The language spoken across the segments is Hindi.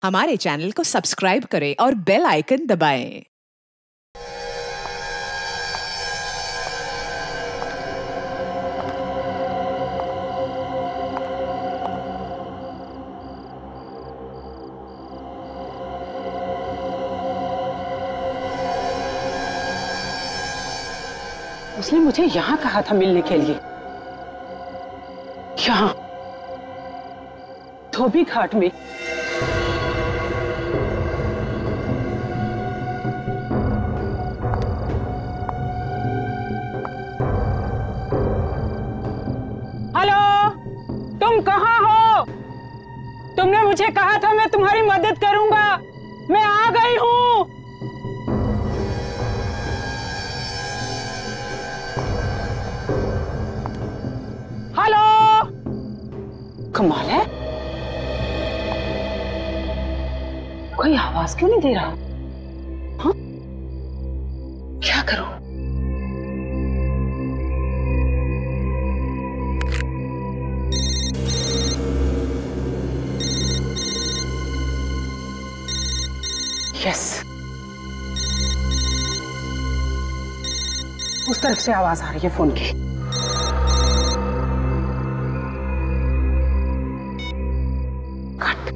हमारे चैनल को सब्सक्राइब करें और बेल आइकन दबाएं। उसने मुझे यहाँ कहा था मिलने के लिए, यहाँ धोबी घाट में। हेलो, तुम कहाँ हो? तुमने मुझे कहा था मैं तुम्हारी मदद करूंगा। मैं आ गई हूँ। हेलो, कमाल है, कोई आवाज क्यों नहीं दे रहा? हाँ? क्या करूं? यस, उस तरफ से आवाज आ रही है फोन की। कट।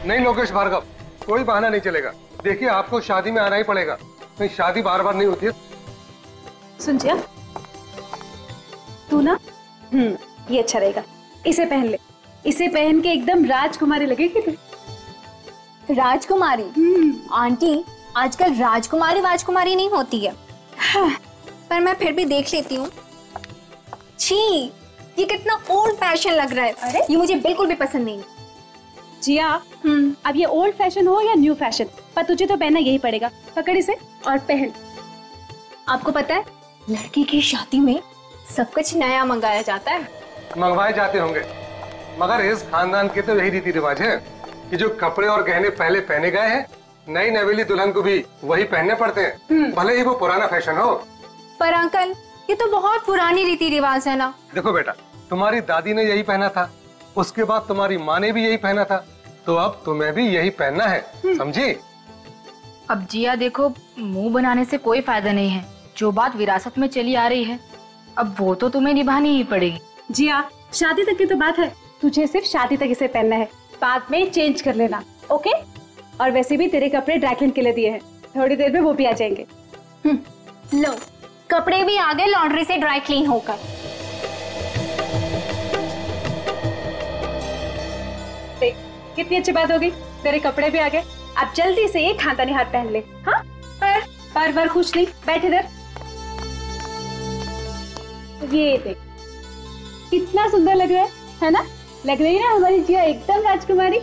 नहीं लोकेश भार्गव, कोई बहाना नहीं चलेगा। देखिए, आपको शादी में आना ही पड़ेगा, नहीं शादी बार बार नहीं होती है। सुन जिया, तू ना ये अच्छा रहेगा, इसे पहन ले। इसे पहन के एकदम राजकुमारी लगेगी तू। राजकुमारी? आंटी, आजकल राजकुमारी वाजकुमारी नहीं होती है। हाँ, पर मैं फिर भी देख लेती हूँ। छी, ये कितना ओल्ड फैशन लग रहा है। अरे ये मुझे बिल्कुल भी पसंद नहीं। जिया, अब ये ओल्ड फैशन हो या न्यू फैशन, पर तुझे तो पहनना यही पड़ेगा। पकड़ इसे और पहन। आपको पता है, लड़की की शादी में सब कुछ नया मंगाया जाता है। मंगवाए जाते होंगे, मगर इस खानदान के तो यही रीति रिवाज है कि जो कपड़े और गहने पहले पहने गए हैं, नई नवेली दुल्हन को भी वही पहनने पड़ते हैं, भले ही वो पुराना फैशन हो। पर अंकल, ये तो बहुत पुरानी रीति रिवाज है ना। देखो बेटा, तुम्हारी दादी ने यही पहना था, उसके बाद तुम्हारी माँ ने भी यही पहना था, तो अब तुम्हें भी यही पहनना है, समझी? अब जिया देखो, मुंह बनाने से कोई फायदा नहीं है। जो बात विरासत में चली आ रही है, अब वो तो तुम्हें निभानी ही पड़ेगी। जिया, शादी तक की तो बात है, तुझे सिर्फ शादी तक इसे पहनना है, बाद में चेंज कर लेना, ओके? और वैसे भी तेरे कपड़े ड्राई क्लीन के लिए दिए हैं, थोड़ी देर में वो भी आ जाएंगे। लो, कपड़े भी आ गए लॉन्ड्री से ड्राई क्लीन होकर। देख, कितनी अच्छी बात होगी, तेरे कपड़े भी आ गए। अब जल्दी से ये खानदानी हार पहन ले। हाँ, पर खुश नहीं, बैठ इधर। ये देख, कितना सुंदर लग रहा है ना? लग रही है ना हमारी जिया एकदम राजकुमारी।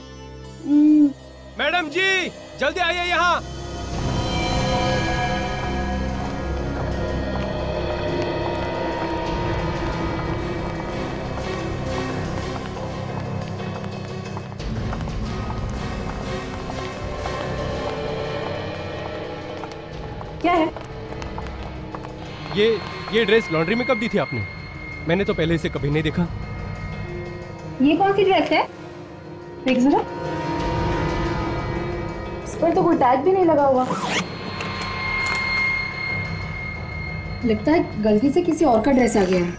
मैडम जी, जल्दी आइए यहाँ। क्या है ये ड्रेस लॉन्ड्री में कब दी थी आपने? मैंने तो पहले इसे कभी नहीं देखा। ये कौन सी ड्रेस है? देख जरा, इस पर तो कोई टैग भी नहीं लगा हुआ। लगता है गलती से किसी और का ड्रेस आ गया है।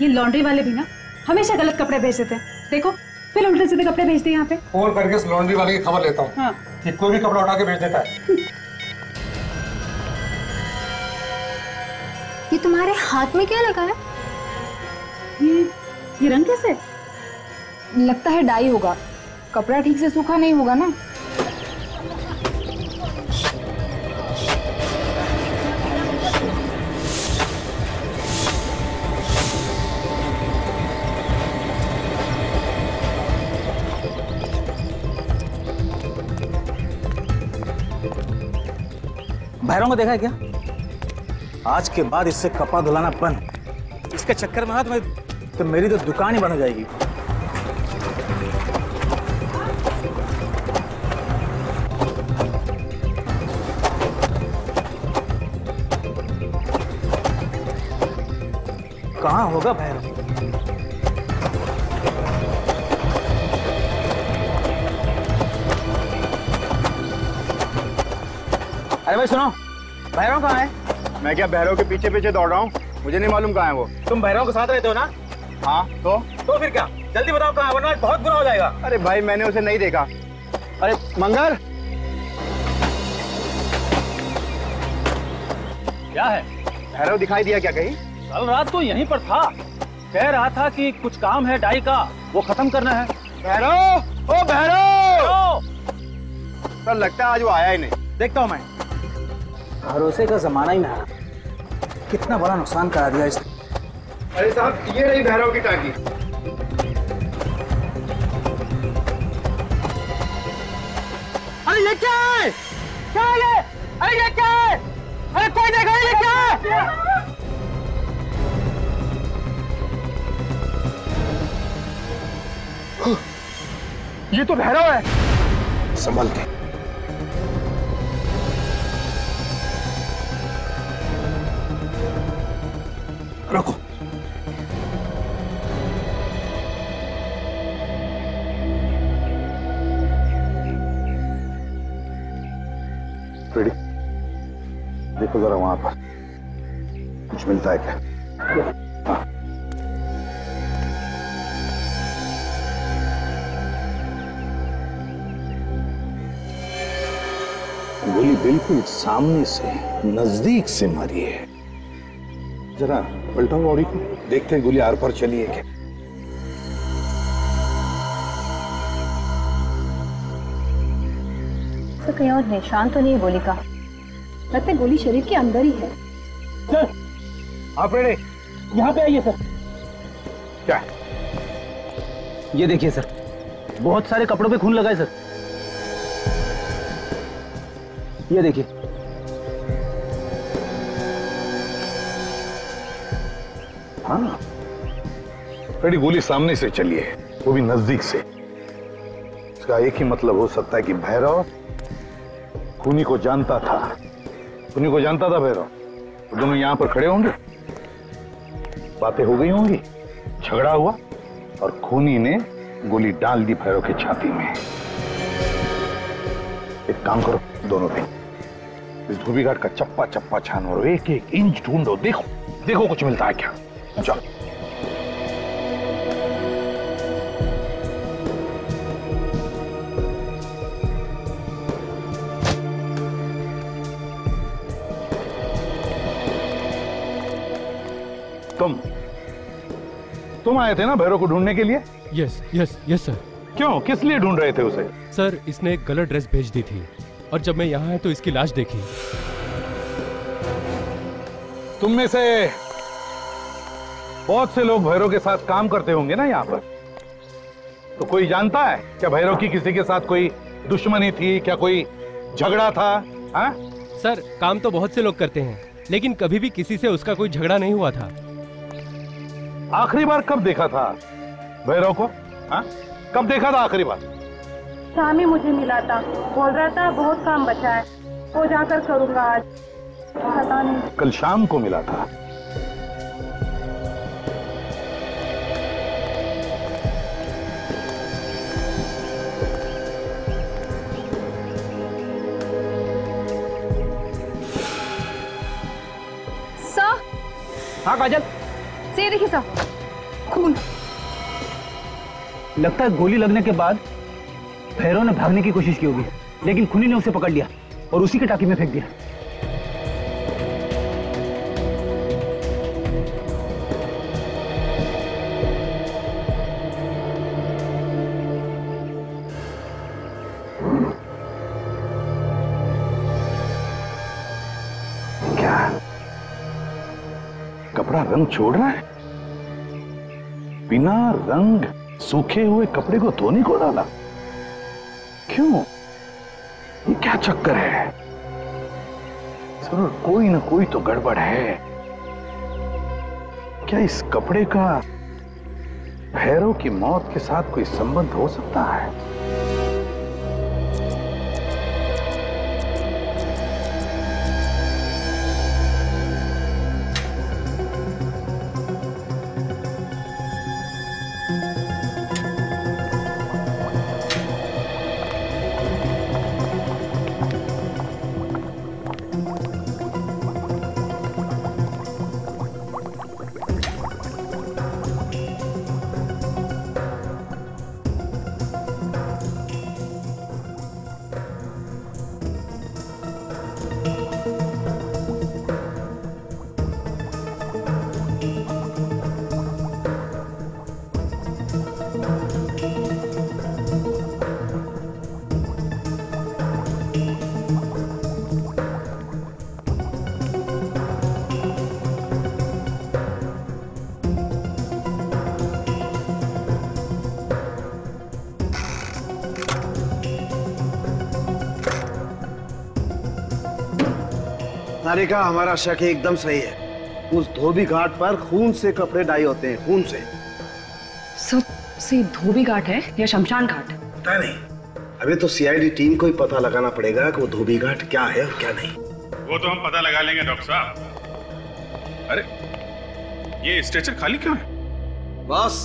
ये लॉन्ड्री वाले भी ना हमेशा गलत कपड़े भेज देते हैं। देखो, फिर उल्टे सीधे कपड़े भेजते हैं यहाँ पे। फोन करके उस लॉन्ड्री वाले की खबर लेता हूँ। हाँ, कि कोई भी कपड़ा उठा के भेज देता है। ये तुम्हारे हाथ में क्या लगा है? ये रंग कैसे? लगता है डाई होगा, कपड़ा ठीक से सूखा नहीं होगा ना। भैरव को देखा है क्या? आज के बाद इससे कपड़ा धुलाना बंद। इसके चक्कर में ना तो मेरी तो दुकान ही बंद हो जाएगी। कहाँ होगा भैरव? अरे भाई सुनो, भैरव कहाँ है? मैं क्या भैरव के पीछे पीछे दौड़ रहा हूँ? मुझे नहीं मालूम कहाँ है वो। तुम भैरव के साथ रहते हो ना? हाँ तो फिर क्या? जल्दी बताओ कहाँ है, वरना बहुत बुरा हो जाएगा। अरे भाई मैंने उसे नहीं देखा। अरे मंगर, क्या है? भैरव दिखाई दिया क्या कहीं? कल रात तो यहीं पर था, कह रहा था कि कुछ काम है डाई का, वो खत्म करना है। भैरव, ओ भैरव! सर लगता है आज वो आया ही नहीं। देखता हूँ मैं। भरोसे का जमाना ही ना, कितना बड़ा नुकसान करा दिया इसने। अरे साहब ये रही भैरव की टांकी। अरे ये क्या है? क्या है ये? अरे ये क्या है? अरे कोई देखा ये क्या है? ये तो भैरव है। संभल के। रुको। रेडी? देखो जरा वहां पर कुछ मिलता है क्या? हाँ। गोली बिल्कुल सामने से, नजदीक से मारी है। जरा पलटाओ बॉडी को, देखते हैं गोली आर पार चली है क्या। तो कहीं और निशान तो नहीं है गोली का? लगता है गोली शरीर के अंदर ही है। सर, आप रेडी? यहाँ पे आइए सर। क्या? ये देखिए सर, बहुत सारे कपड़ों पे खून लगा है सर। ये देखिए। हाँ, रेडी गोली सामने से चली है, वो भी नजदीक से। इसका एक ही मतलब हो सकता है कि भैरव खूनी को जानता था। खूनी को जानता था भैरव। तो दोनों यहां पर खड़े होंगे, बातें हो गई होंगी, झगड़ा हुआ और खूनी ने गोली डाल दी भैरव की छाती में। एक काम करो दोनों पे, इस धोबी घाट का चप्पा चप्पा छानो और एक एक इंच ढूंढो, देखो देखो कुछ मिलता है क्या। चलो। तुम आए थे ना भैरव को ढूंढने के लिए? Yes yes yes sir. क्यों, किस लिए ढूंढ रहे थे उसे? सर, इसने एक गलत ड्रेस भेज दी थी और जब मैं यहाँ आया तो इसकी लाश देखी। तुम में से बहुत से लोग भैरव के साथ काम करते होंगे ना यहाँ पर, तो कोई जानता है क्या भैरव की किसी के साथ कोई दुश्मनी थी, क्या कोई झगड़ा था? हा? सर, काम तो बहुत से लोग करते हैं, लेकिन कभी भी किसी से उसका कोई झगड़ा नहीं हुआ था। आखिरी बार कब देखा था भैरव को? हा? कब देखा था आखिरी बार? शाम ही मुझे मिला था, बोल रहा था बहुत काम बचा है, वो जाकर करूंगा आज। पता नहीं। कल शाम को मिला था। सर। हाँ काजल, से देखिए सर, खून। लगता है गोली लगने के बाद भैरव ने भागने की कोशिश की होगी, लेकिन खूनी ने उसे पकड़ लिया और उसी के टाकी में फेंक दिया। क्या कपड़ा रंग छोड़ रहा है? बिना रंग सूखे हुए कपड़े को धोने को डाला? क्यों? ये क्या चक्कर है? जरूर कोई ना कोई तो गड़बड़ है। क्या इस कपड़े का भैरव की मौत के साथ कोई संबंध हो सकता है? सारिका, हमारा शक एकदम सही है। उस धोबी घाट पर खून से कपड़े डाई होते हैं, खून से। सबसे धोबी घाट है या शमशान घाट? पता नहीं, अभी तो सीआईडी टीम को ही पता लगाना पड़ेगा कि वो धोबी घाट क्या है और क्या नहीं। वो तो हम पता लगा लेंगे डॉक्टर साहब। अरे ये स्ट्रेचर खाली क्यों है? बस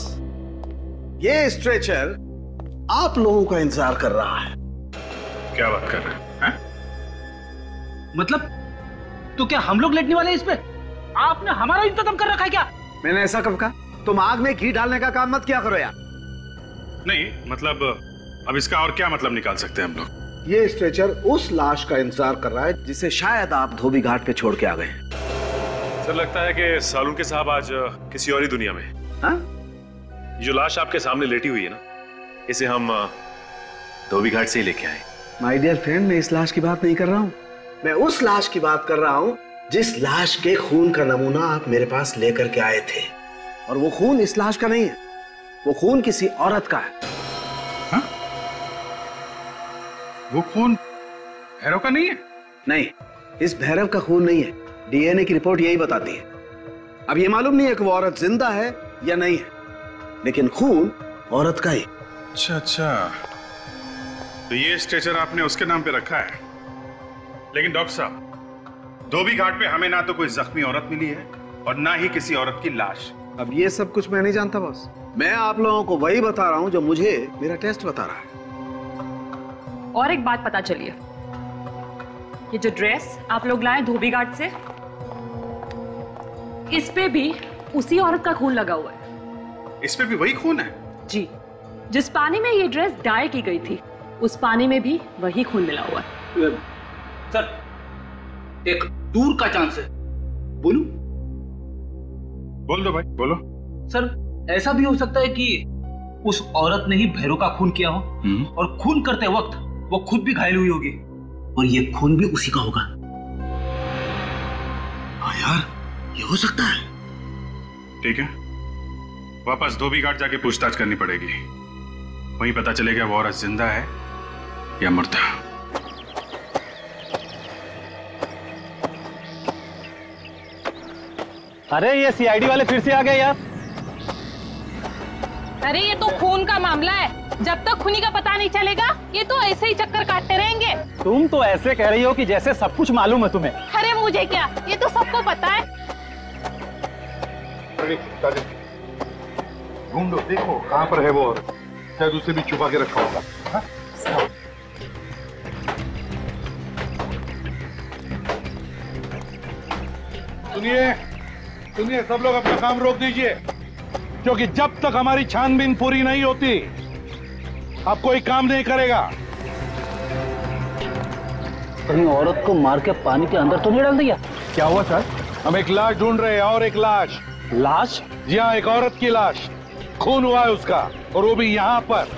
ये स्ट्रेचर आप लोगों का इंतजार कर रहा है। क्या बात कर रहे हैं? मतलब तो क्या हम लोग लेटने वाले हैं इस पे? आपने हमारा इंतजाम कर रखा है क्या? मैंने ऐसा कब कहा? तुम आग में घी डालने का काम मत क्या करो यार। नहीं मतलब अब इसका और क्या मतलब निकाल सकते हैं हम लोग? ये स्ट्रेचर उस लाश का इंतजार कर रहा है जिसे शायद आप धोबी घाट पे छोड़ के आ गए। सर लगता है कि सालुंके साहब आज किसी और ही दुनिया में। हाँ? जो लाश आपके सामने लेटी हुई है ना, इसे हम धोबी घाट से ही लेके आए। माय डियर फ्रेंड, मैं इस लाश की बात नहीं कर रहा हूँ, मैं उस लाश की बात कर रहा हूँ जिस लाश के खून का नमूना आप मेरे पास लेकर के आए थे। और वो खून इस लाश का नहीं है, वो खून किसी औरत का है। हाँ? वो खून भैरव का नहीं है? नहीं, इस भैरव का खून नहीं है। डीएनए की रिपोर्ट यही बताती है। अब ये मालूम नहीं है कि वो औरत जिंदा है या नहीं है, लेकिन खून औरत का ही। अच्छा अच्छा, तो ये स्ट्रेचर आपने उसके नाम पे रखा है। लेकिन डॉक्टर साहब, धोबी घाट पे हमें ना तो कोई जख्मी औरत मिली है और ना ही किसी औरत की लाश। अब ये सब कुछ मैं नहीं जानता बॉस, मैं आप लोगों को वही बता रहा हूं जो मुझे मेरा टेस्ट बता रहा है। और एक बात पता चली है, ये जो ड्रेस आप लोग लाए धोबी घाट से, इस पे भी उसी औरत का खून लगा हुआ है। इस पे भी वही खून है? जी, जिस पानी में ये ड्रेस डाई की गई थी उस पानी में भी वही खून मिला हुआ है। सर एक दूर का चांस है, बोलूं? बोल दो भाई, बोलो। सर ऐसा भी हो सकता है कि उस औरत ने ही भैरव का खून किया हो और खून करते वक्त वो खुद भी घायल हुई होगी और ये खून भी उसी का होगा। हाँ यार, ये हो सकता है। ठीक है, वापस धोबी घाट जाके पूछताछ करनी पड़ेगी, वहीं पता चलेगा वो औरत जिंदा है या मुर्दा। अरे ये सीआईडी वाले फिर से आ गए यार। अरे ये तो खून का मामला है, जब तक खूनी का पता नहीं चलेगा ये तो ऐसे ही चक्कर काटते रहेंगे। तुम तो ऐसे कह रही हो कि जैसे सब कुछ मालूम है तुम्हें। अरे मुझे क्या, ये तो सबको पता है। ढूंढो, देखो कहाँ पर है वो औरत, शायद उसे भी छुपा के रखा होगा। हाँ? सुनिए सुनिए, सब लोग अपना काम रोक दीजिए, क्योंकि जब तक हमारी छानबीन पूरी नहीं होती अब कोई काम नहीं करेगा। कहीं औरत को मार के पानी के अंदर तो नहीं डाल दिया? क्या हुआ सर? हम एक लाश ढूंढ रहे हैं, और एक लाश। लाश? जी हाँ, एक औरत की लाश, खून हुआ है उसका, और वो भी यहाँ पर।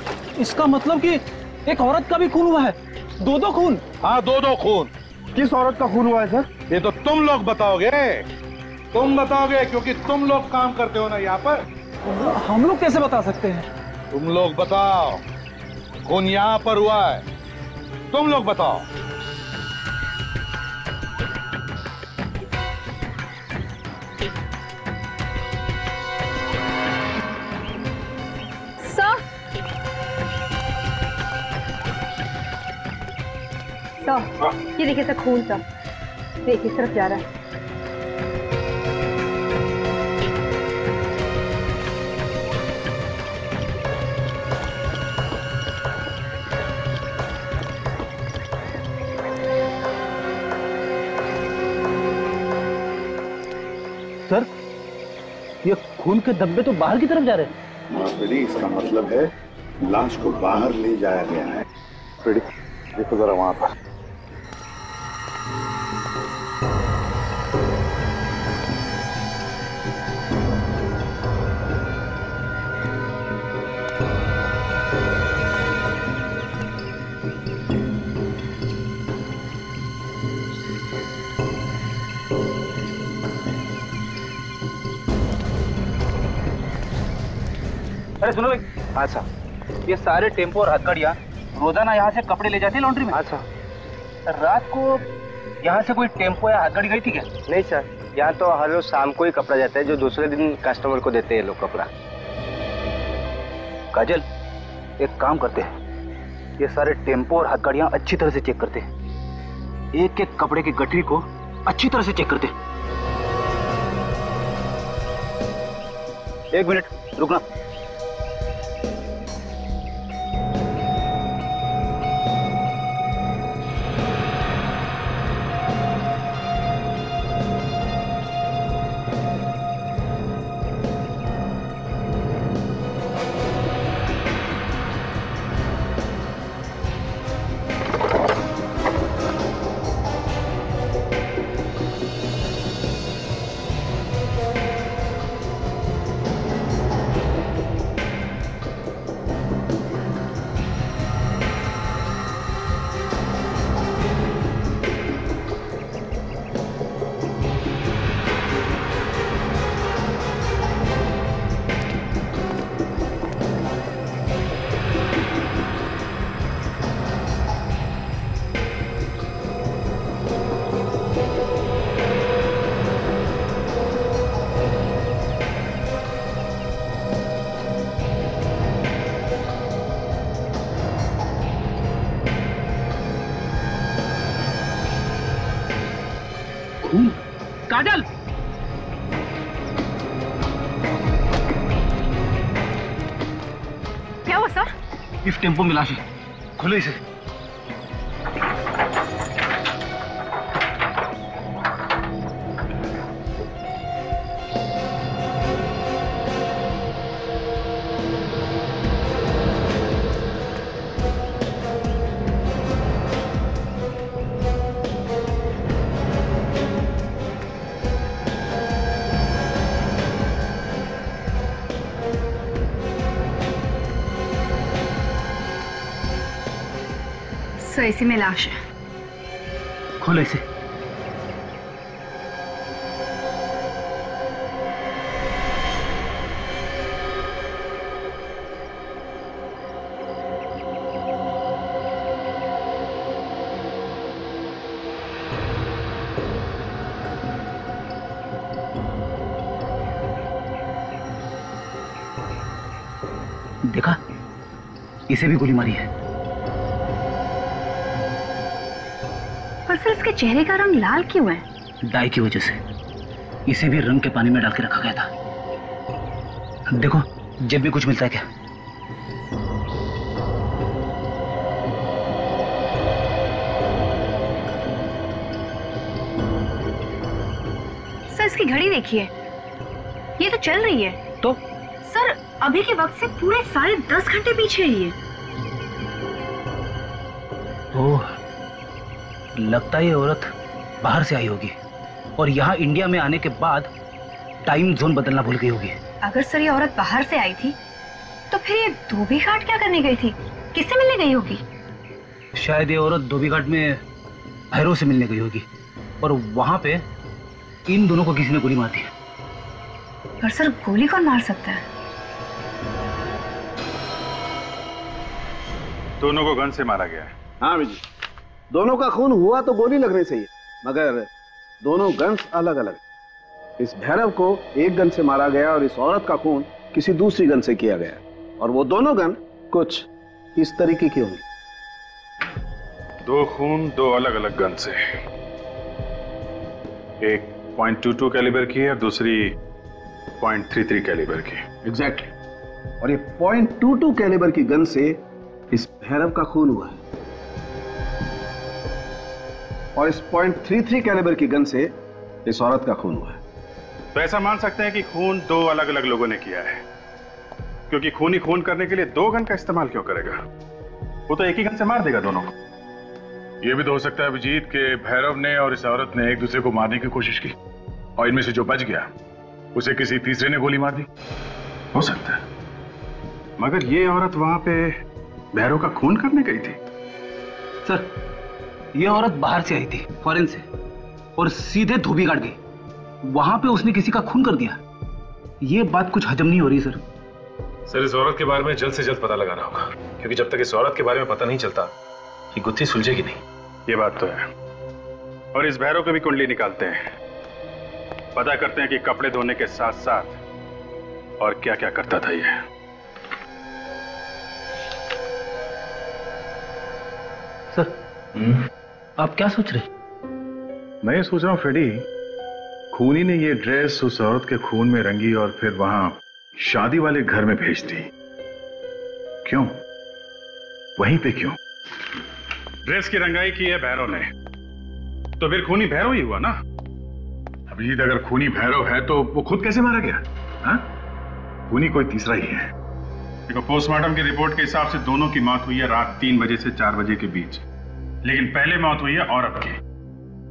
इसका मतलब कि एक औरत का भी खून हुआ है? दो खून? हाँ, दो खून। किस औरत का खून हुआ है सर? ये तो तुम लोग बताओगे, तुम बताओगे, क्योंकि तुम लोग काम करते हो ना यहाँ पर। हम लोग कैसे बता सकते हैं? तुम लोग बताओ, खून यहाँ पर हुआ है, तुम लोग बताओ। सर ये देखिए सर, खून सर, देखिए इस तरफ जा रहा है। सर, ये खून के धब्बे तो बाहर की तरफ जा रहे हैं। हाँ फ्रेडी, इसका मतलब है लाश को बाहर ले जाया गया है। फ्रेडी देखो जरा वहां पर। अरे सुनो भाई। हाँ सर। ये सारे टेम्पो और हथकड़ियाँ रोजाना यहाँ से कपड़े ले जाते हैं लॉन्ड्री में। हाँ सर। रात को यहाँ से कोई टेम्पो या हथकड़ी गई थी क्या? नहीं सर, यहाँ तो हर रोज शाम को ही कपड़ा जाता है, जो दूसरे दिन कस्टमर को देते हैं लोग कपड़ा। काजल, एक काम करते हैं, ये सारे टेम्पो और हथकड़ियाँ अच्छी तरह से चेक करते हैं, एक एक कपड़े की गठरी को अच्छी तरह से चेक करते हैं। 1 मिनट रुकना। काजल, क्या हुआ सर? इस टेम्पो में लाश है, खोलो इसे। सर इसी में लाश है। खोलो इसे। देखा, इसे भी गोली मारी है। पर सर इसके चेहरे का रंग लाल क्यों है? डाई की वजह से। इसे भी रंग के पानी में डाल के रखा गया था। देखो, जब भी कुछ मिलता है क्या? सर इसकी घड़ी देखिए, ये तो चल रही है। तो सर अभी के वक्त से पूरे 10.5 घंटे पीछे है ये। ओह, लगता है ये औरत बाहर से आई होगी और यहाँ इंडिया में आने के बाद टाइम जोन बदलना भूल गई होगी। अगर सर ये औरत बाहर से आई थी तो फिर ये धोबी घाट क्या करने गई थी? किससे मिलने गई होगी? शायद ये औरत धोबी घाट में भैरव से मिलने गई होगी और वहां पे इन दोनों को किसी ने गोली मार दी। पर सर गोली कौन मार सकता है? दोनों को गन से मारा गया है। हाँ विजय, दोनों का खून हुआ तो गोली लगने से ही, मगर दोनों गन्स अलग अलग। इस भैरव को एक गन से मारा गया और इस औरत का खून किसी दूसरी गन से किया गया, और वो दोनों गन कुछ इस तरीके की होंगी। दो खून दो अलग अलग गन से, एक .22 कैलिबर की है, दूसरी .33 कैलिबर की। एग्जैक्टली। और ये .22 कैलिबर की गन से इस भैरव का खून हुआ है, और इस .33 कैलिबर की गन से इस औरत का खून हुआ है। तो ऐसा मान सकते हैं कि खून दो अलग अलग लोगों ने किया है, क्योंकि खूनी खून करने के लिए दो गन का इस्तेमाल क्यों करेगा? वो तो एक ही गन से मार देगा दोनों को। ये भी तो हो सकता है अभिजीत के भैरव ने और इस औरत ने एक दूसरे को मारने की कोशिश की, और इनमें से जो बच गया उसे किसी तीसरे ने गोली मार दी। हो सकता है, मगर ये औरत वहां पे भैरव का खून करने गई थी। सर, ये औरत बाहर से आई थी, फॉरेन से, और सीधे धोबी घाट गई। वहां पे उसने किसी का खून कर दिया। ये बात कुछ हजम नहीं हो रही सर। सर, इस औरत के बारे में जल्द से जल्द पता लगाना होगा, क्योंकि जब तक इस औरत के बारे में पता नहीं चलता ये गुत्थी सुलझेगी नहीं। ये बात तो है। और इस भैरव की भी कुंडली निकालते हैं, पता करते हैं कि कपड़े धोने के साथ साथ और क्या क्या करता था ये। सर, आप क्या सोच रहे? मैं ये सोच रहा हूं फ्रेडी, खूनी ने ये ड्रेस उस औरत के खून में रंगी और फिर वहां शादी वाले घर में भेज दी। क्यों? वहीं पे क्यों? ड्रेस की रंगाई की है भैरव ने, तो फिर खूनी भैरव ही हुआ ना। अभिजीत, अगर खूनी भैरव है तो वो खुद कैसे मारा गया? हाँ? खूनी कोई तीसरा ही है। देखो, पोस्टमार्टम की रिपोर्ट के हिसाब से दोनों की मौत हुई है रात 3 बजे से 4 बजे के बीच, लेकिन पहले मौत हुई है औरत की।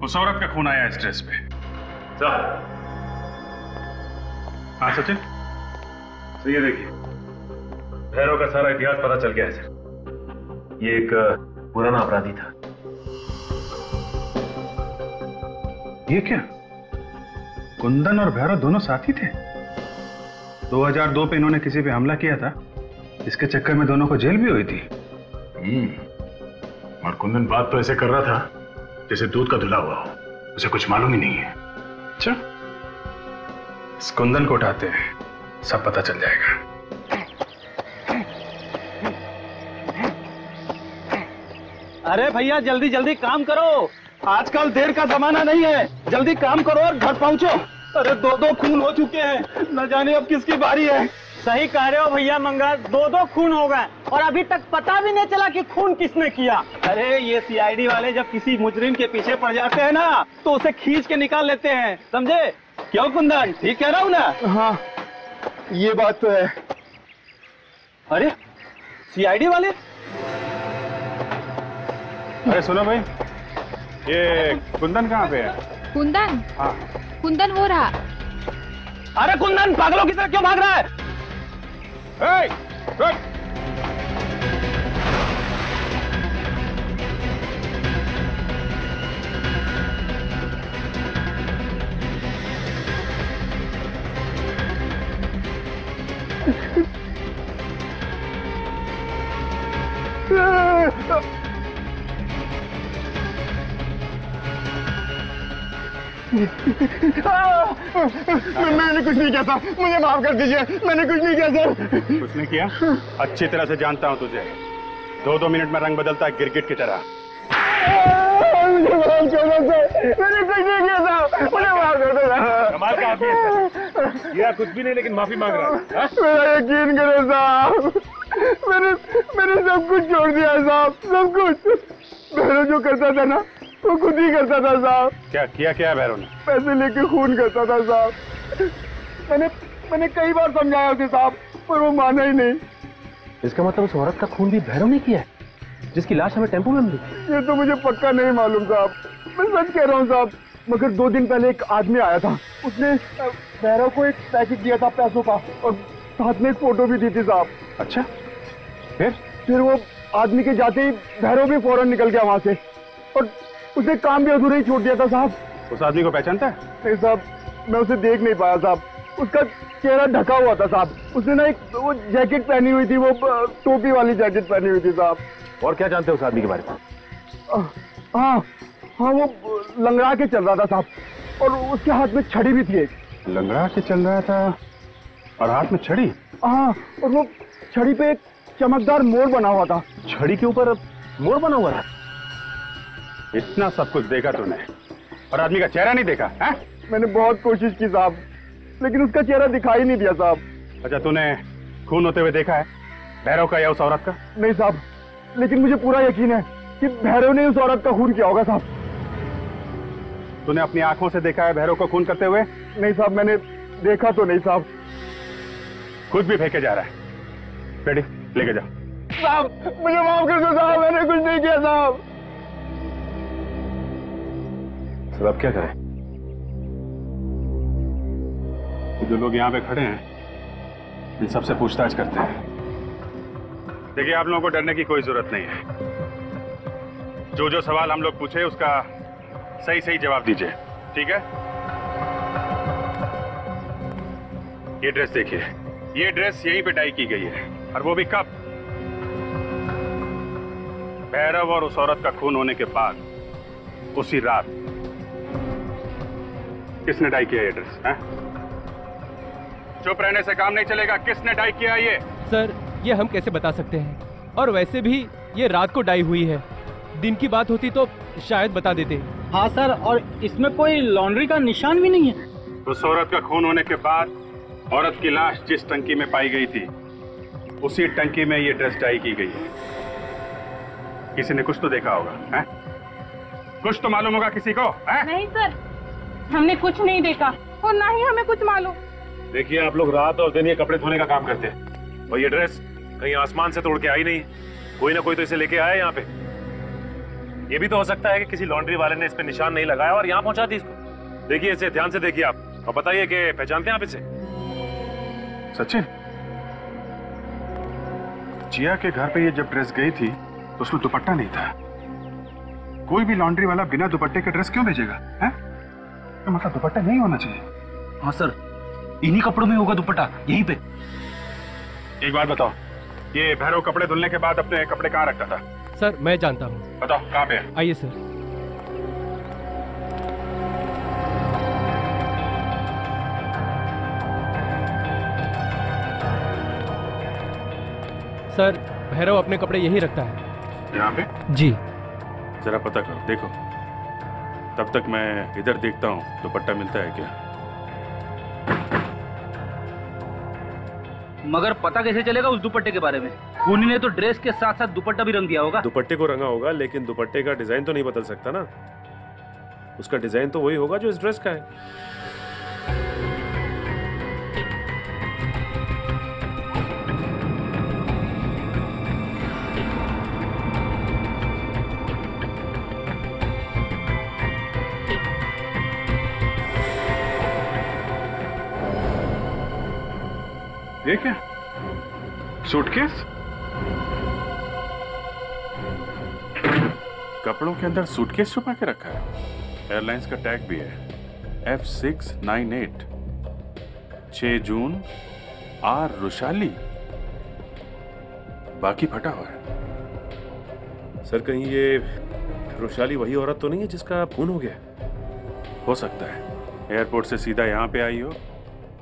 उस औरत का खून आया इस ड्रेस पे। हाँ सचिन, तो ये देखिए, भैरव का सारा इतिहास पता चल गया है सर। ये एक पुराना अपराधी था। ये क्या? कुंदन और भैरव दोनों साथी थे? 2002 पे इन्होंने किसी पे हमला किया था, इसके चक्कर में दोनों को जेल भी हुई थी। और कुंदन बात तो ऐसे कर रहा था जैसे दूध का धुला हुआ हो, उसे कुछ मालूम ही नहीं है। अच्छा, इस कुंदन को उठाते हैं, सब पता चल जाएगा। अरे भैया, जल्दी जल्दी काम करो, आजकल देर का जमाना नहीं है। जल्दी काम करो और घर पहुंचो। अरे 2-2 खून हो चुके हैं, न जाने अब किसकी बारी है। सही कह रहे हो भैया मंगल, 2-2 खून हो गए और अभी तक पता भी नहीं चला कि खून किसने किया। अरे ये सीआईडी वाले जब किसी मुजरिम के पीछे पड़ जाते हैं ना, तो उसे खींच के निकाल लेते हैं, समझे? क्यों कुंदन, ठीक कह रहा हूँ ना? हाँ, ये बात तो है। अरे सीआईडी वाले? अरे सुनो भाई, ये कुंदन कहाँ पे है? कुंदन? हाँ। कुंदन वो रहा। अरे कुंदन पागलों की तरह क्यों भाग रहा है? Hey! Good! मैंने कुछ नहीं किया था, मुझे माफ कर दीजिए, मैंने कुछ नहीं किया सर। कुछ नहीं किया? अच्छी तरह से जानता हूं तुझे, 2-2 मिनट में रंग बदलता है गिरगिट की तरह। मुझे माफ कर दो सर, मैंने कुछ नहीं किया था, मुझे माफ कर दो। कमाल का आदमी है सर, यह कुछ भी नहीं लेकिन माफी मांग रहा है। मेरा यकीन करो साहब, मैंने सब कुछ छोड़ दिया साहब, सब कुछ। भैरव जो करता था ना, वो खुद ही करता था साहब। क्या किया? क्या भैरव ने? पैसे लेके खून करता था साहब। मैंने कई बार समझाया उसे साहब, पर वो माना ही नहीं। इसका मतलब उस औरत का खून भी भैरव ने किया है, जिसकी लाश हमें टेम्पो में मिली? ये तो मुझे पक्का नहीं मालूम साहब, मैं सच कह रहा हूँ साहब। मगर 2 दिन पहले एक आदमी आया था, उसने भैरव को एक पैकेट दिया था पैसों का, और साथ में एक फोटो भी दी थी साहब। अच्छा, फिर वो आदमी के जाते ही भैरव भी फौरन निकल गया वहां से, और उसे काम भी अधूरा ही छोड़ दिया था साहब। उस आदमी को पहचानता है? नहीं साहब, मैं उसे देख नहीं पाया साहब, उसका चेहरा ढका हुआ था साहब। उसने ना एक वो जैकेट पहनी हुई थी, वो टोपी वाली जैकेट पहनी हुई थी साहब। और क्या जानते हो उस आदमी के बारे में? हाँ, वो लंगड़ा के चल रहा था साहब, और उसके हाथ में छड़ी भी थी एक। लंगड़ा के चल रहा था और हाथ में छड़ी? हाँ, और वो छड़ी पे एक चमकदार मोर बना हुआ था। छड़ी के ऊपर मोर बना हुआ था? इतना सब कुछ देखा तूने और आदमी का चेहरा नहीं देखा है? मैंने बहुत कोशिश की साहब, लेकिन उसका चेहरा दिखाई नहीं दिया साहब। अच्छा, तूने खून होते हुए देखा है भैरव का या उस औरत का? नहीं साहब, लेकिन मुझे पूरा यकीन है कि भैरव ने उस औरत का खून किया होगा साहब। तूने अपनी आंखों से देखा है भैरव को खून करते हुए? नहीं साहब, मैंने देखा तो नहीं साहब। खुद भी फेंके जा रहा है। बेटी लेके जाओ। साहब मुझे माफ कर दो साहब, मैंने कुछ नहीं किया साहब। सर अब क्या करें? जो लोग यहाँ पे खड़े हैं इन सबसे पूछताछ करते हैं। देखिए, आप लोगों को डरने की कोई जरूरत नहीं है। जो जो सवाल हम लोग पूछे उसका सही सही जवाब दीजिए, ठीक है? ये ड्रेस देखिए, ये ड्रेस यहीं पे डाई की गई है, और वो भी कब? भैरव और उस औरत का खून होने के बाद, उसी रात। किसने डाई किया ये ड्रेस? है? चुप रहने से काम नहीं चलेगा। किसने डाई किया ये? सर, ये हम कैसे बता सकते हैं? और वैसे भी ये रात को डाई हुई है। दिन की बात होती तो शायद बता देते। हाँ सर, और इसमें कोई लॉन्ड्री का निशान भी नहीं है। उस औरत का खून होने के बाद औरत की लाश जिस टंकी में पाई गई थी, उसी टंकी में ये ड्रेस डाई की गई है। किसी ने कुछ तो देखा होगा, है? कुछ तो मालूम होगा किसी को, है? नहीं सर, हमने कुछ नहीं देखा और ना ही हमें कुछ मालूम। देखिए, आप लोग रात और दिन ये कपड़े धोने का काम करते हैं, और ये ड्रेस कहीं आसमान से तोड़ के आई नहीं। कोई ना कोई तो इसे लेके आया यहाँ पे। ये भी तो हो सकता है कि किसी लॉन्ड्री वाले ने इस पे निशान नहीं लगाया और यहाँ पहुंचा दी इसको। देखिए, इसे ध्यान से देखिए आप, और बताइए कि पहचानते हैं आप इसे? सचिन, जिया के घर पे ये जब ड्रेस गई थी तो उसमें दुपट्टा नहीं था। कोई भी लॉन्ड्री वाला बिना दुपट्टे के ड्रेस क्यों भेजेगा, है? तो मतलब दुपट्टा नहीं होना चाहिए। हाँ सर, इन्हीं कपड़ों में होगा दुपट्टा, यहीं पे। एक बात बताओ, ये भैरव कपड़े धुलने के बाद अपने कपड़े कहाँ रखता था? सर, मैं जानता हूँ। बताओ कहाँ पे है? आइए सर। सर, भैरव अपने कपड़े यही रखता है। यहाँ पे? जी। जरा पता करो, देखो। तब तक मैं इधर देखता हूँ दुपट्टा मिलता है क्या। मगर पता कैसे चलेगा उस दुपट्टे के बारे में? खूनी ने तो ड्रेस के साथ साथ दुपट्टा भी रंग दिया होगा। दुपट्टे को रंगा होगा, लेकिन दुपट्टे का डिजाइन तो नहीं बदल सकता ना। उसका डिजाइन तो वही होगा जो इस ड्रेस का है। ये क्या? सूटकेस? कपड़ों के अंदर सूटकेस छुपा के रखा है। एयरलाइंस का टैग भी है, F698, 6 जून, आर रुशाली। बाकी फटा हुआ है। सर, कहीं ये रुशाली वही औरत तो नहीं है जिसका खून हो गया? हो सकता है एयरपोर्ट से सीधा यहाँ पे आई हो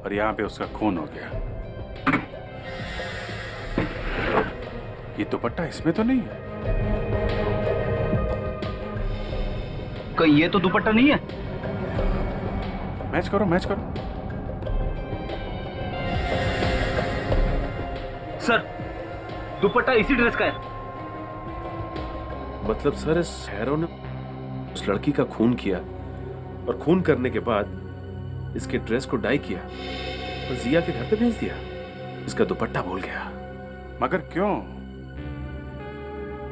और यहाँ पे उसका खून हो गया। ये दुपट्टा इसमें तो नहीं है? कहीं ये तो दुपट्टा नहीं है? मैच करो, मैच करो। सर, दुपट्टा इसी ड्रेस का है। मतलब सर, इस भैरव ने उस लड़की का खून किया और खून करने के बाद इसके ड्रेस को डाई किया और जिया के घर पे भेज दिया। इसका दुपट्टा भूल गया। मगर क्यों?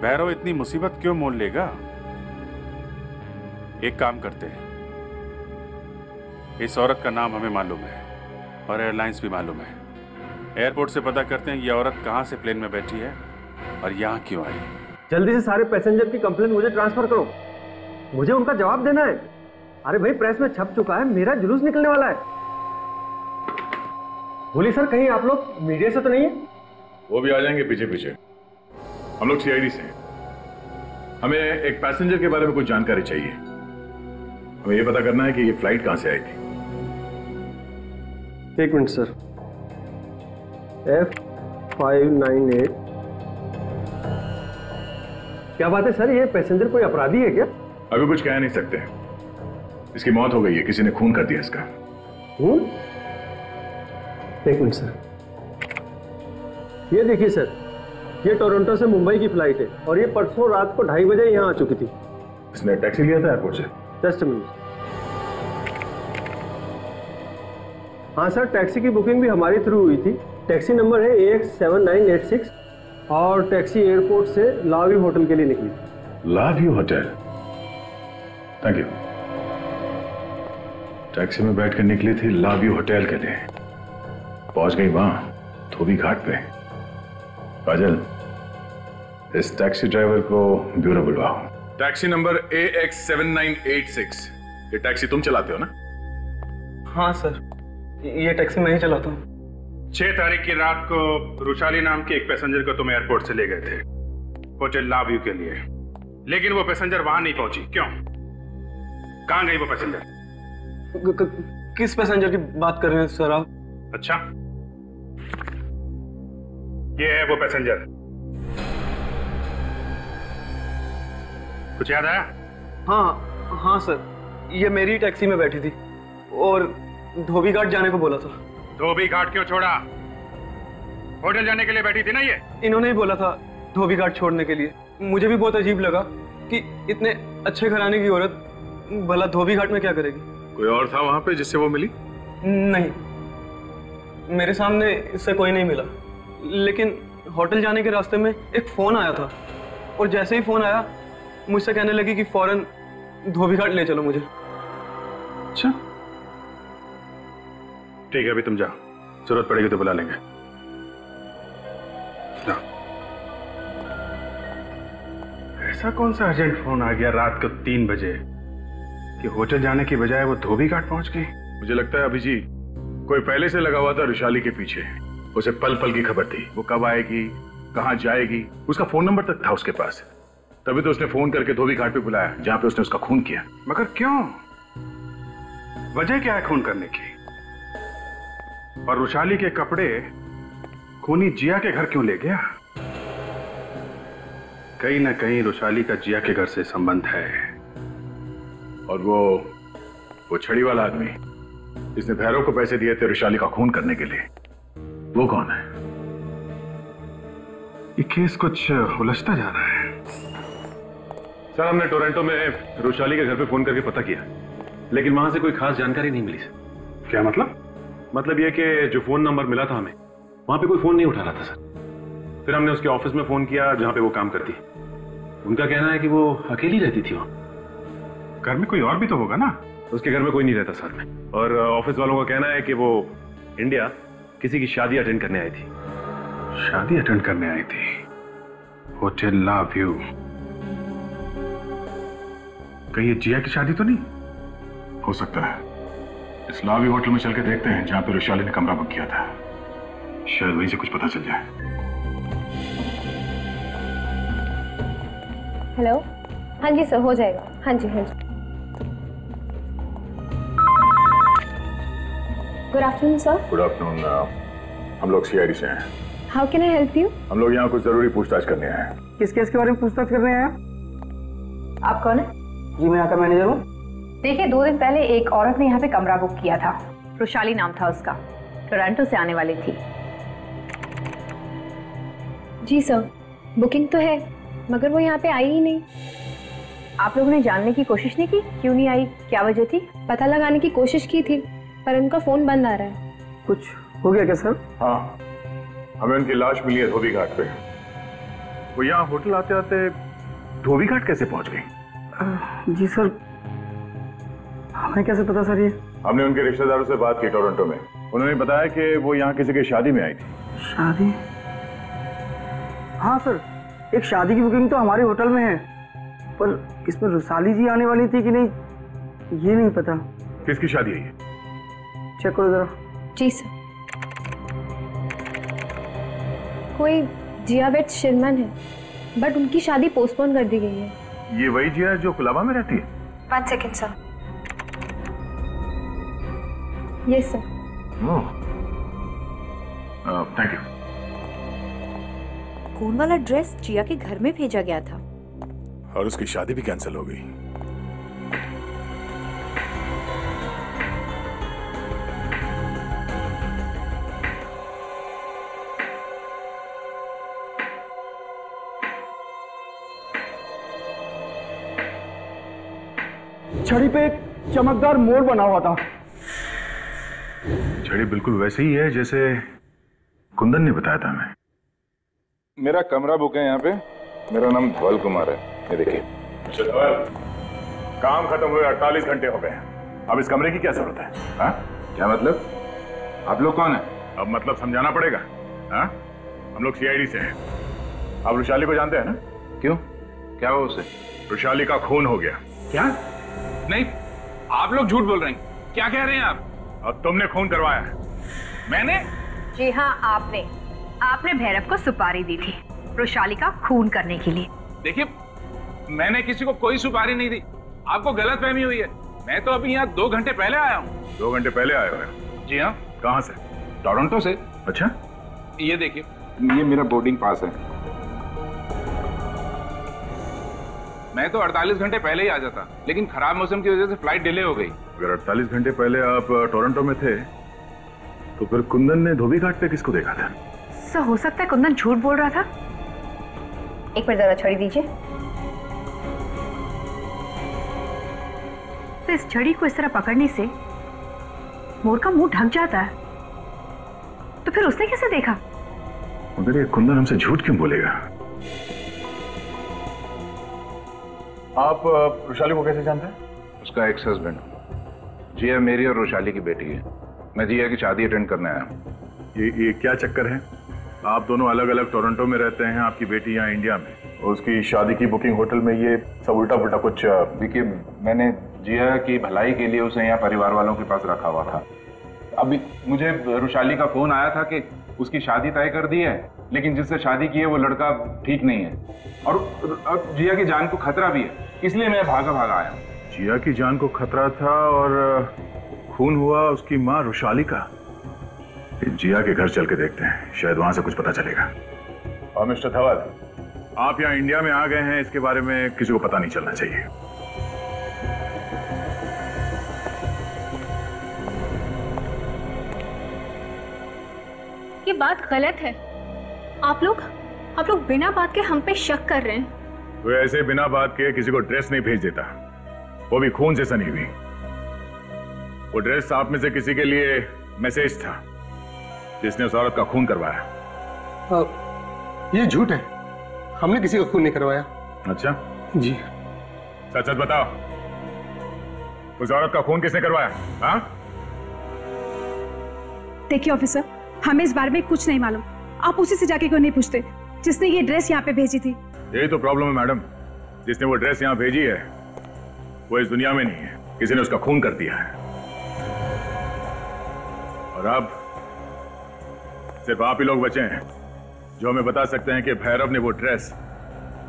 भैरव इतनी मुसीबत क्यों मोल लेगा? एक काम करते हैं, इस औरत का नाम हमें मालूम है और एयरलाइंस भी मालूम है। एयरपोर्ट से पता करते हैं ये औरत कहां से प्लेन में बैठी है और यहां क्यों आई। जल्दी से सारे पैसेंजर की कंप्लेंट मुझे ट्रांसफर करो, मुझे उनका जवाब देना है। अरे भाई, प्रेस में छप चुका है, मेरा जुलूस निकलने वाला है। बोली सर, कहीं आप लोग मीडिया से तो नहीं है? वो भी आ जाएंगे पीछे पीछे। हम लोग सीआईडी से हैं। हमें एक पैसेंजर के बारे में कुछ जानकारी चाहिए। हमें ये पता करना है कि ये फ्लाइट कहां से आई थी। एक मिनट सर। F598। क्या बात है सर, ये पैसेंजर कोई अपराधी है क्या? अभी कुछ कह नहीं सकते। इसकी मौत हो गई है, किसी ने खून कर दिया इसका। खून? एक मिनट सर, ये देखिए सर, ये टोरंटो से मुंबई की फ्लाइट है और ये परसों रात को 2:30 बजे यहाँ आ चुकी थी। इसने टैक्सी लिया था एयरपोर्ट से? Just minute. हाँ सर, टैक्सी की बुकिंग भी हमारी थ्रू हुई थी। टैक्सी नंबर है AX7986 और टैक्सी एयरपोर्ट से लाव्यू होटल के लिए निकली। लाव्यू होटल? Thank you. टैक्सी में बैठकर निकली थी लाव्यू होटल के लिए, पहुंच गई वहां धोबी घाट पे। काजल, इस टैक्सी ड्राइवर को ब्यूरो बुलवाओ। Taxi number AX7986। ये टैक्सी तुम चलाते हो ना? हाँ सर, ये टैक्सी मैं ही चलाता हूँ। 6 तारीख की रात को रुशाली नाम के एक पैसेंजर को तुम एयरपोर्ट से ले गए थे होटल लाव्यू के लिए, लेकिन वो पैसेंजर वहां नहीं पहुंची। क्यों? कहां गई वो पैसेंजर? किस पैसेंजर की बात कर रहे हैं सर आप? अच्छा, ये है वो पैसेंजर। कुछ याद आया? हाँ सर, ये मेरी टैक्सी में बैठी थी और धोबी घाट जाने को बोला था। धोबी घाट क्यों छोड़ा? होटल जाने के लिए बैठी थी ना ये? इन्होंने ही बोला था धोबी घाट छोड़ने के लिए। मुझे भी बहुत अजीब लगा कि इतने अच्छे घराने की औरत भला धोबी घाट में क्या करेगी। कोई और था वहां पे जिससे वो मिली? नहीं, मेरे सामने इससे कोई नहीं मिला, लेकिन होटल जाने के रास्ते में एक फोन आया था और जैसे ही फोन आया मुझसे कहने लगी कि फौरन धोबी घाट ले चलो मुझे। अच्छा ठीक है, अभी तुम जाओ, जरूरत पड़ेगी तो बुला लेंगे। ऐसा कौन सा अर्जेंट फोन आ गया रात को 3 बजे कि होटल जाने की बजाय वो धोबी घाट पहुंच गई? मुझे लगता है अभी जी कोई पहले से लगा हुआ था रुशाली के पीछे। उसे पल पल की खबर थी, वो कब आएगी, कहां जाएगी। उसका फोन नंबर तक था उसके पास, तभी तो उसने फोन करके धोबी घाट पे बुलाया जहां पे उसने उसका खून किया। मगर क्यों? वजह क्या है खून करने की? और रुशाली के कपड़े खूनी जिया के घर क्यों ले गया? कहीं ना कहीं रुशाली का जिया के घर से संबंध है। और वो छड़ी वाला आदमी जिसने भैरव को पैसे दिए थे रुशाली का खून करने के लिए, वो कौन है? ये केस कुछ उलझता जा रहा है। सर, हमने टोरंटो में रुशाली के घर पे फोन करके पता किया, लेकिन वहां से कोई खास जानकारी नहीं मिली सर। क्या मतलब? मतलब ये कि जो फोन नंबर मिला था हमें, वहां पे कोई फोन नहीं उठा रहा था सर। फिर हमने उसके ऑफिस में फोन किया जहां पे वो काम करती है। उनका कहना है कि वो अकेली रहती थी वहां। घर में कोई और भी तो होगा ना? उसके घर में कोई नहीं रहता साथ में। और ऑफिस वालों का कहना है कि वो इंडिया किसी की शादी अटेंड करने आई थी। शादी अटेंड करने आई थी होटल लाव्यू? कहीं ये जिया की शादी तो नहीं? हो सकता है। इस लाव्यू होटल में चल के देखते हैं जहां पे रुशाली ने कमरा बुक किया था, शायद वहीं से कुछ पता चल जाए। हेलो, हाँ जी सर, हो जाएगा। हाँ जी हाँ जी। Good afternoon sir. Good afternoon. हम लोग CID से हैं। How can I help you? हम लोग यहाँ कुछ जरूरी पूछताछ करने आए हैं। किस केस के बारे में पूछताछ कर रहे हैं आप कौन है? जी, मैं यहाँ का मैनेजर हूँ। देखिए, 2 दिन पहले एक औरत ने यहाँ पे कमरा बुक किया था, रुशाली नाम था उसका, टोरंटो से आने वाली थी। जी सर, बुकिंग तो है, मगर वो यहाँ पे आई ही नहीं। आप लोगों ने जानने की कोशिश नहीं की क्यों नहीं आई, क्या वजह थी? पता लगाने की कोशिश की थी पर उनका फोन बंद आ रहा है। कुछ हो गया क्या सर? हाँ, हमें उनकी लाश मिली है धोबी घाट पे। वो यहाँ होटल आते आते धोबी घाट कैसे पहुंच गई? जी सर, हमें कैसे पता सर? ये हमने उनके रिश्तेदारों से बात की टोरंटो में, उन्होंने बताया कि वो यहाँ किसी की शादी में आई थी। शादी? हाँ सर, एक शादी की बुकिंग तो हमारे होटल में है, पर इसमें रुशाली जी आने वाली थी कि नहीं ये नहीं पता। किसकी शादी है ये? चेक करो जरा। जी सर, कोई जियाबेट शिरमन है, बट उनकी शादी पोस्टपोन कर दी गई है। ये वही जिया जो कुलाबा में रहती है? 1 second sir. Yes sir. Thank you. खून वाला ड्रेस जिया के घर में भेजा गया था और उसकी शादी भी कैंसिल हो गई। छड़ी पे एक चमकदार मोड़ बना हुआ था। छड़ी बिल्कुल वैसे ही है जैसे कुंदन ने बताया था हमें। मेरा कमरा बुक है यहाँ पे। मेरा नाम धवल कुमार है। ये देखिए। धवल, काम खत्म हुए 48 घंटे हो गए। अब इस कमरे की क्या जरूरत है? हाँ? क्या मतलब? आप लोग कौन है? अब मतलब समझाना पड़ेगा। हाँ? हम लोग सीआईडी से हैं। आप रुशाली को जानते हैं ना? क्यों? क्या हुआ उसे? रुशाली का खून हो गया। क्या? नहीं, आप लोग झूठ बोल रहे हैं। क्या कह रहे हैं आप? अब तुमने खून करवाया है। मैंने? जी हाँ, आपने भैरव को सुपारी दी थी रुशाली का खून करने के लिए। देखिए, मैंने किसी को कोई सुपारी नहीं दी। आपको गलतफहमी हुई है। मैं तो अभी यहाँ 2 घंटे पहले आया हूँ। 2 घंटे पहले आए हो? जी हाँ। कहाँ से? टोरंटो से। अच्छा, ये देखिए, ये मेरा बोर्डिंग पास है। मैं तो 48 घंटे पहले ही आ जाता, लेकिन खराब मौसम की वजह से फ्लाइट डिले हो गई। अगर 48 घंटे पहले आप टोरंटो में थे तो फिर कुंदन ने धोबी घाट पे किसको देखा था? सर, हो सकता है कुंदन झूठ बोल रहा था। एक मिनट जरा छड़ी दीजिए। तो इस छड़ी को इस तरह पकड़ने से मोर का मुंह ढक जाता है, तो फिर उसने कैसे देखा? मगर ये कुंदन हमसे झूठ क्यों बोलेगा? आप रुशाली को कैसे जानते हैं? उसका एक्स हस्बैंड। जिया मेरी और रुशाली की बेटी है। मैं जिया की शादी अटेंड करने आया हूँ। ये क्या चक्कर है? आप दोनों अलग अलग टोरंटो में रहते हैं, आपकी बेटी यहाँ इंडिया में। और उसकी शादी की बुकिंग होटल में ये सब उल्टा पुल्टा कुछ। देखिए, मैंने जिया की भलाई के लिए उसे यहाँ परिवार वालों के पास रखा हुआ था। अभी मुझे रुशाली का फोन आया था कि उसकी शादी तय कर दी है, लेकिन जिससे शादी की है वो लड़का ठीक नहीं है और अब जिया की जान को खतरा भी है, इसलिए मैं भागा आया हूँ। जिया की जान को खतरा था और खून हुआ उसकी माँ रुशाली का। जिया के घर चल के देखते हैं, शायद वहां से कुछ पता चलेगा। और मिस्टर धवल, आप यहाँ इंडिया में आ गए हैं, इसके बारे में किसी को पता नहीं चलना चाहिए। ये बात गलत है। आप लोग बिना बात के हम पे शक कर रहे हैं। तो ऐसे बिना बात के किसी को ड्रेस नहीं भेज देता, वो भी खून से सनी हुई। वो ड्रेस आप में से किसी के लिए मैसेज था जिसने उस औरत का खून करवाया। ये झूठ है, हमने किसी का खून नहीं करवाया। अच्छा जी। सच सच बताओ, उस औरत का खून किसने करवाया? हाँ? देखिए ऑफिसर, हमें इस बारे में कुछ नहीं मालूम। आप उसी से जाके क्यों नहीं पूछते जिसने ये ड्रेस यहाँ पे भेजी थी? यही तो प्रॉब्लम है मैडम, जिसने वो ड्रेस यहाँ भेजी है वो इस दुनिया में नहीं है, किसी ने उसका खून कर दिया है। और अब सिर्फ आप ही लोग बचे हैं जो हमें बता सकते हैं कि भैरव ने वो ड्रेस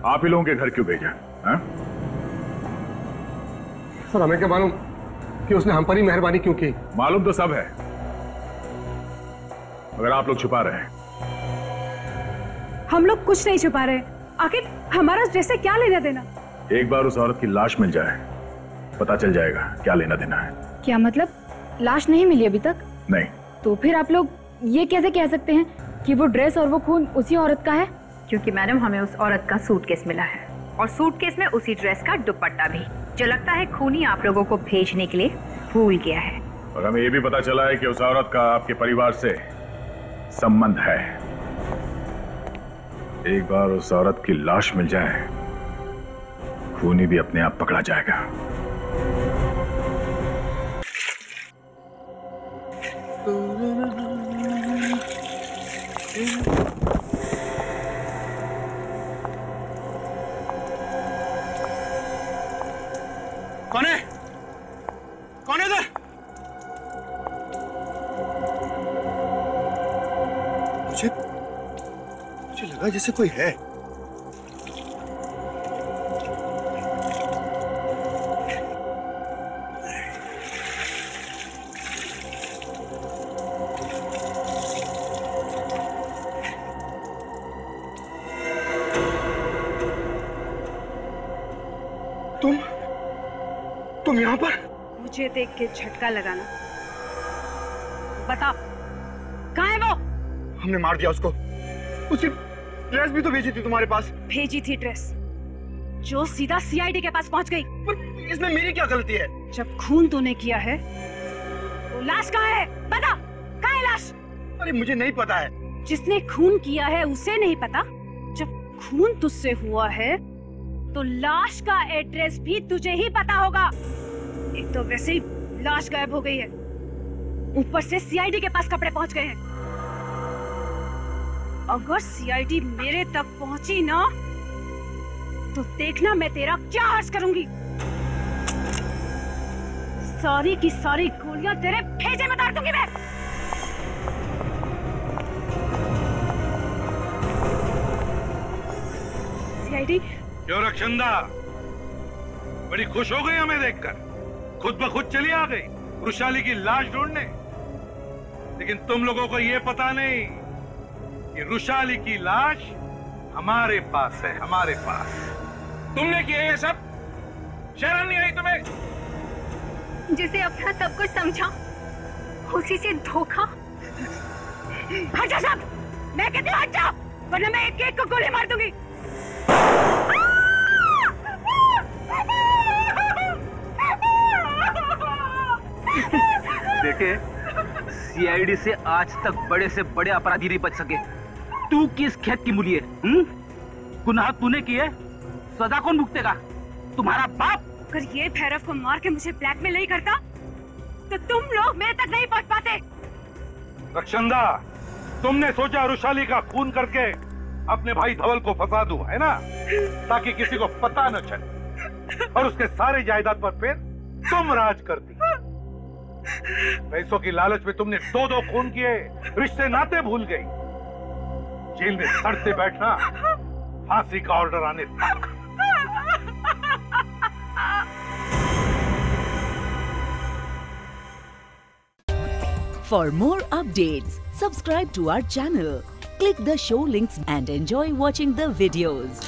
आप ही लोगों के घर क्यों भेजा। हाँ? सर, हमें क्या मालूम कि उसने हम पर ही मेहरबानी क्यों की। मालूम तो सब है, मगर आप लोग छुपा रहे हैं। हम लोग कुछ नहीं छुपा रहे। आखिर हमारा ड्रेस से क्या लेना देना? एक बार उस औरत की लाश मिल जाए, पता चल जाएगा क्या लेना देना है। क्या मतलब? लाश नहीं मिली अभी तक? नहीं। तो फिर आप लोग ये कैसे कह सकते हैं कि वो ड्रेस और वो खून उसी औरत का है? क्योंकि मैडम, हमें उस औरत का सूटकेस मिला है और सूटकेस में उसी ड्रेस का दुपट्टा भी, जो लगता है खूनी आप लोगों को भेजने के लिए भूल गया है। और हमें ये भी पता चला है कि उस औरत का आपके परिवार से संबंध है। एक बार उस औरत की लाश मिल जाए, खूनी भी अपने आप पकड़ा जाएगा। कौन है? कौन है इधर? मुझे लगा जैसे कोई है। तुम यहाँ पर? मुझे देख के झटका लगाना। बता कहाँ है वो? हमने मार दिया उसको। उसकी ड्रेस भी तो भेजी थी तुम्हारे पास। भेजी थी ड्रेस जो सीधा सीआईडी के पास पहुंच गई। पर इसमें मेरी क्या गलती है? जब खून तूने किया है तो लाश कहाँ है? बता कहाँ है लाश? अरे मुझे नहीं पता है। जिसने खून किया है उसे नहीं पता? जब खून तुझसे हुआ है तो लाश का एड्रेस भी तुझे ही पता होगा। एक तो वैसे ही लाश गायब हो गई है, ऊपर से सीआईडी के पास कपड़े पहुंच गए हैं। अगर सीआईडी मेरे तक पहुंची ना तो देखना मैं तेरा क्या हर्ष करूंगी। सारी की सारी गोलियां तेरे भेजे में डाल दूंगी मैं। सीआईडी। क्यों रक्षंदा, बड़ी खुश हो गई हमें देखकर? खुद ब खुद चली आ गई वृषाली की लाश ढूंढने। लेकिन तुम लोगों को यह पता नहीं कि वृषाली की लाश हमारे पास है, हमारे पास। तुमने किया ये सब? शर्म नहीं आई तुम्हें? जिसे अपना सब कुछ समझा उसी से धोखा। हट जा सब, मैं कहती हूँ हट जा, वरना मैं एक एक को गोली मार दूंगी। बेटे, सीआईडी से आज तक बड़े से बड़े अपराधी नहीं बच सके। तू किस खेत की मूली है? गुनाह तूने किए, सजा कौन भुगतेगा? तुम्हारा बाप। अगर ये भैरव को मार के मुझे ब्लैकमेल नहीं करता तो तुम लोग मेरे तक नहीं पहुंच पाते। रक्षंदा, तुमने सोचा वृषाली का खून करके अपने भाई धवल को फंसा दूं, है ना? ताकि किसी को पता न चले और उसके सारे जायदाद पर फिर तुम राज करती। पैसों की लालच में तुमने 2-2 खून किए, रिश्ते नाते भूल गई। जेल में सड़ते बैठना, फांसी का ऑर्डर आने तक। For more updates, subscribe to our channel, click the show links and enjoy watching the videos.